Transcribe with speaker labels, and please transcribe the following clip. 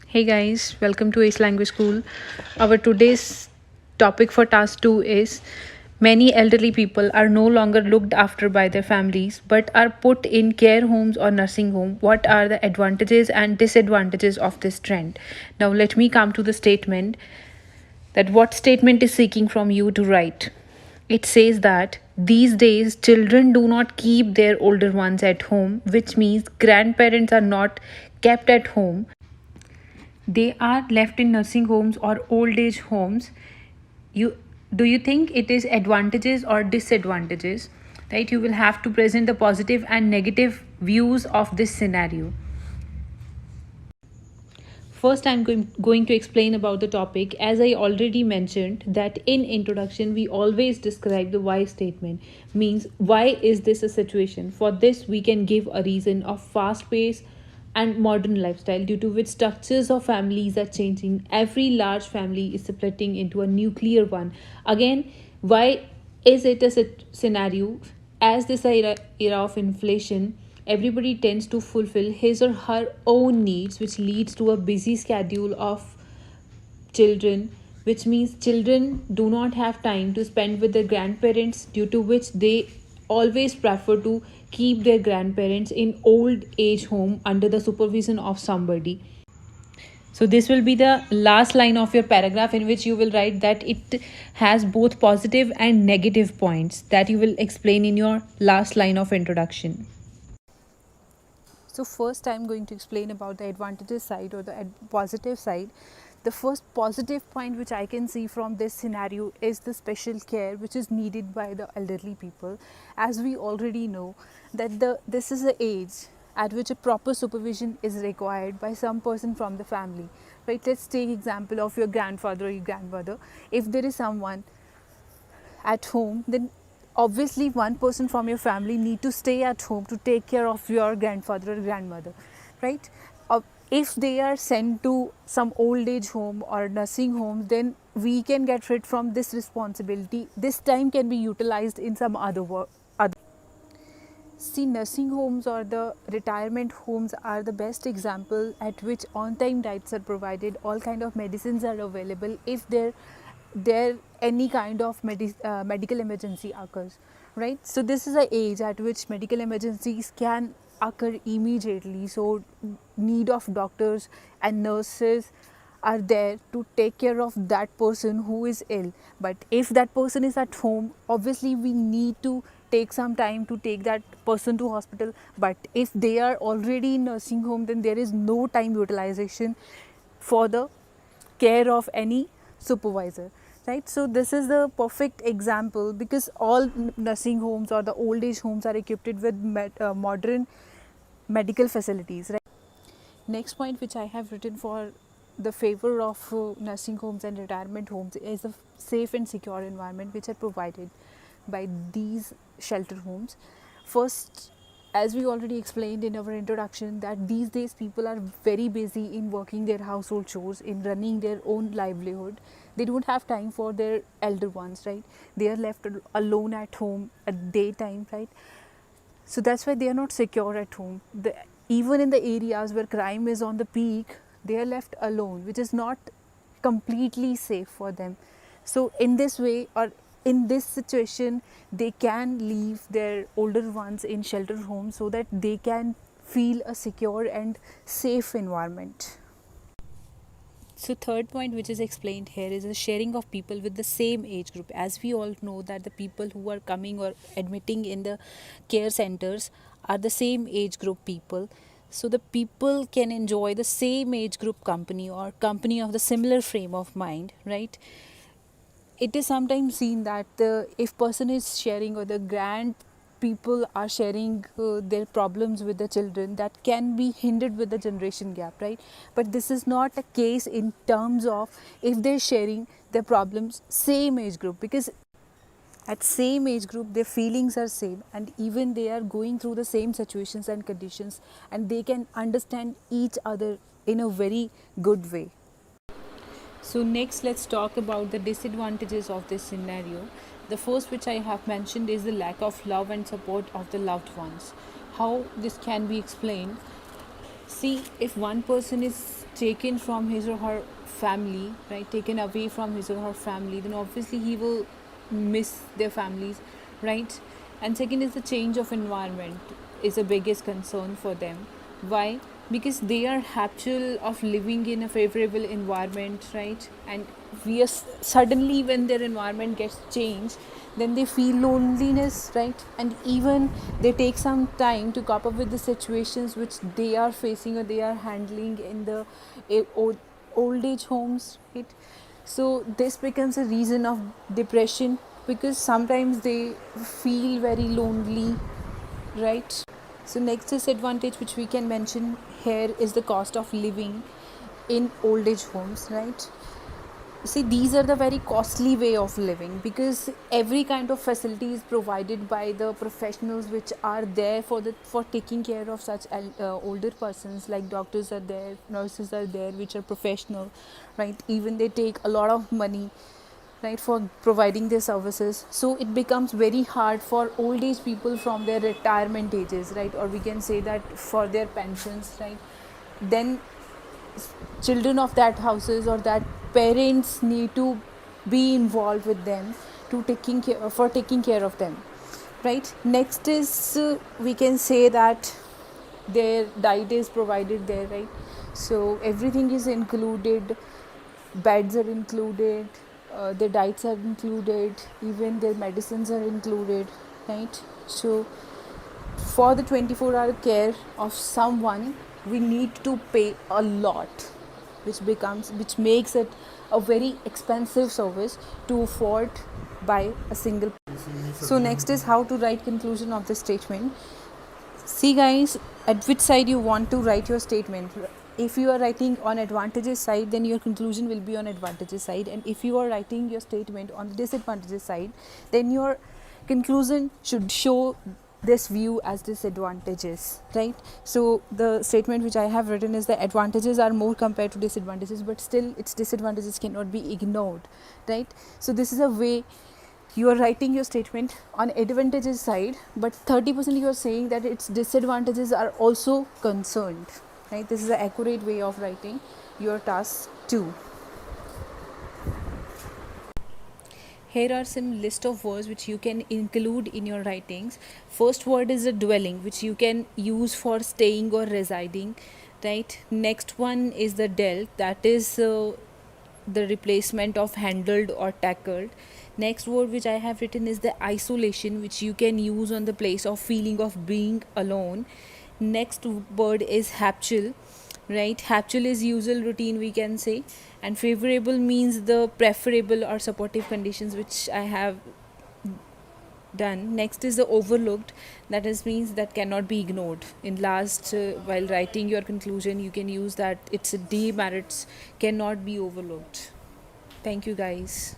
Speaker 1: Hey guys, welcome to Ace Language School. Our today's topic for task 2 is many elderly people are no longer looked after by their families but are put in care homes or nursing home. What are the advantages and disadvantages of this trend? Now let me come to the statement that what statement is seeking from you to write. It says that these days children do not keep their older ones at home, which means grandparents are not kept at home, they are left in nursing homes or old age homes. You do you think it is advantages or disadvantages? Right, you will have to present the positive and negative views of this scenario. First, I'm going to explain about the topic. As I already mentioned that in introduction we always describe the why statement, means why is this a situation. For this we can give a reason of fast pace and modern lifestyle due to which structures of families are changing. Every large family is splitting into a nuclear one. Again, why is it a scenario? As this era of inflation, everybody tends to fulfill his or her own needs, which leads to a busy schedule of children, which means children do not have time to spend with their grandparents, due to which they always prefer to keep their grandparents in old age home under the supervision of somebody. So this will be the last line of your paragraph, in which you will write that it has both positive and negative points that you will explain in your last line of introduction. So first I'm going to explain about the advantages side or the positive side. The first positive point which I can see from this scenario is the special care which is needed by the elderly people. As we already know that this is the age at which a proper supervision is required by some person from the family. Right? Let's take example of your grandfather or your grandmother. If there is someone at home, then obviously one person from your family need to stay at home to take care of your grandfather or grandmother, right? If they are sent to some old age home or nursing home, then we can get rid from this responsibility. This time can be utilized in some other work. See, nursing homes or the retirement homes are the best example at which on-time diets are provided, all kind of medicines are available if there any kind of medical emergency occurs, right? So this is a age at which medical emergencies can occur immediately. So need of doctors and nurses are there to take care of that person who is ill. But if that person is at home, obviously we need to take some time to take that person to hospital. But if they are already in nursing home, then there is no time utilization for the care of any supervisor, right? So this is the perfect example, because all nursing homes or the old age homes are equipped with modern medical facilities, right? Next point which I have written for the favor of nursing homes and retirement homes is a safe and secure environment which are provided by these shelter homes. First, as we already explained in our introduction, that these days people are very busy in working their household chores, in running their own livelihood. They don't have time for their elder ones, right? They are left alone at home at daytime, right? So that's why they are not secure at home. Even in the areas where crime is on the peak, they are left alone, which is not completely safe for them. So in this way, or in this situation, they can leave their older ones in shelter homes so that they can feel a secure and safe environment. So third point which is explained here is the sharing of people with the same age group. As we all know that the people who are coming or admitting in the care centers are the same age group people. So the people can enjoy the same age group company or company of the similar frame of mind, right? It is sometimes seen that if person is sharing, or the grand people are sharing their problems with the children, that can be hindered with the generation gap, right? But this is not a case in terms of if they're sharing their problems same age group, because at same age group their feelings are same, and even they are going through the same situations and conditions, and they can understand each other in a very good way. So next, let's talk about the disadvantages of this scenario. The first which I have mentioned is the lack of love and support of the loved ones. How this can be explained? See, if one person is taken from his or her family, right, taken away from his or her family, then obviously he will miss their families, right? And second is the change of environment is the biggest concern for them. Why? Because they are habitual of living in a favorable environment, right? And suddenly when their environment gets changed, then they feel loneliness, right? And even they take some time to cope up with the situations which they are facing or they are handling in the old age homes, right? So this becomes a reason of depression, because sometimes they feel very lonely, right? So next disadvantage which we can mention here is the cost of living in old age homes, right? See, these are the very costly way of living, because every kind of facility is provided by the professionals which are there for taking care of such older persons, like doctors are there, nurses are there, which are professional, right? Even they take a lot of money, right, for providing their services. So it becomes very hard for old age people from their retirement ages, right, or we can say that for their pensions, right? Then children of that houses or that parents need to be involved with them to taking care of them, right? Next is we can say that their diet is provided there, right? So everything is included, beds are included, their diets are included, even their medicines are included, right? So for the 24-hour care of someone, we need to pay a lot, which makes it a very expensive service to afford by a single. So next is how to write conclusion of the statement. See guys, at which side you want to write your statement. If you are writing on advantageous side, then your conclusion will be on advantageous side, and if you are writing your statement on the disadvantageous side, then your conclusion should show this view as disadvantageous, right? So the statement which I have written is that advantages are more compared to disadvantages, but still its disadvantages cannot be ignored, right? So this is a way you are writing your statement on advantages side, but 30% you are saying that its disadvantages are also concerned, right? This is an accurate way of writing your task too. Here are some list of words which you can include in your writings. First word is a dwelling, which you can use for staying or residing, right? Next one is the dealt, that is the replacement of handled or tackled. Next word which I have written is the isolation, which you can use on the place of feeling of being alone. Next word is habitual, right? Habitual is usual, routine, we can say. And favorable means the preferable or supportive conditions, which I have done. Next is the overlooked, that is means that cannot be ignored. In last while writing your conclusion, you can use that its demerits cannot be overlooked. Thank you guys.